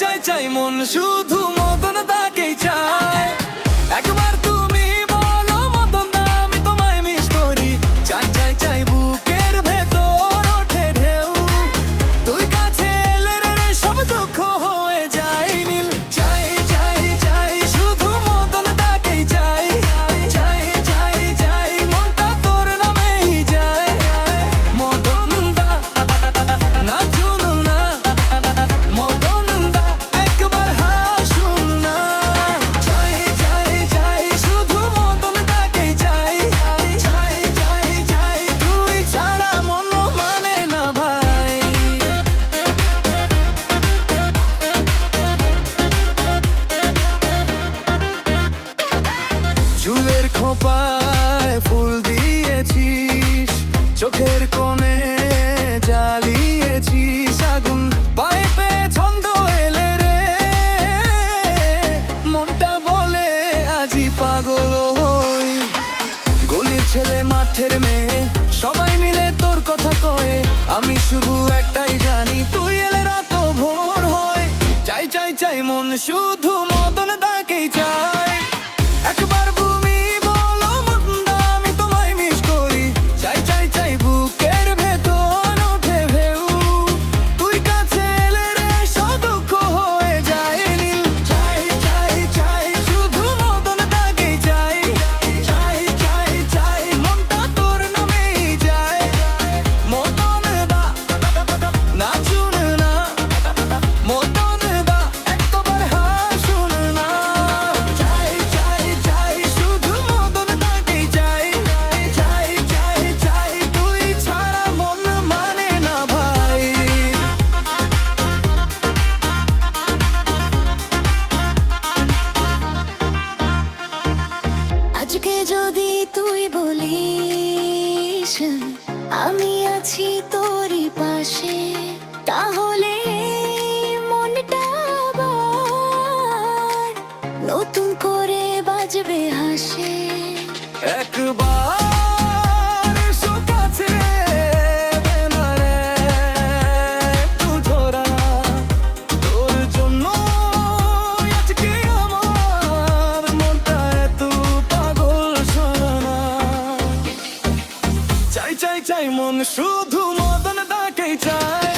চাই চাই মন শুধু মদন দাকেই চায়। একবার তুমি বলো মদন দা আমি তোমায় মিস করি। চাই চাই চাই বুকের ভেতর ওঠে ঢেউ। তুই কাছে এলে রে সব দুঃখ হয়ে যায় নীল। চাই চাই চাই শুধু মদন দাকেই চাই। চাই চাই চাই মনটা তোর নামেই যায়। মদন দা নাচুন না, মদন দা একবার হাসুন না। চাই চাই চাই শুধু মদন দাকেই চাই। চাই চাই চাই তুই ছাড়া মন মানে না ভাই। চুলের খোপায় ফুল দিয়েছিস, চোখের কোণে জ্বালিয়েছিস আগুন। পাইপে ছন্দ এলে রে, মনটা বলে আজি পাগল হই। গলির ছেলে মাঠের মেয়ে সবাই মিলে তোর কথা কয়ে। আমি শুধু একটাই জানি তুই এলে রাত ভোর হয়। চাই চাই চাই মন শুধু মদন দাকেই চাই। একবার তুমি বলো মদন দা আমি তোমায় মিস করি। চাই চাই চাই বুকের ভেতর ওঠে ঢেউ। তুই কাছে এলে রে সব দুঃখ হয়ে যায় নীল। চাই চাই চাই শুধু মদন দাকেই চাই। চাই চাই চাই মনটা তোর নামেই যায়। মদন দা নাচুন না, মদন দা একবার হাসুন না। চাই চাই চাই শুধু মদন দাকেই চাই। চাই চাই চাই তুই ছাড়া মন মানে না ভাই। আজকে যদি তুই বলিস আমি আছি তোরই পাশে, তাহলে মনটা আবার নতুন করে বাজবে হাসে। একবার এসো কাছে না রে, একটু ধরা তোর জন্য আজকে আমার মনটা এত পাগল শোনা। চাই চাই চাই মন শুধু মদন দাকেই চায়।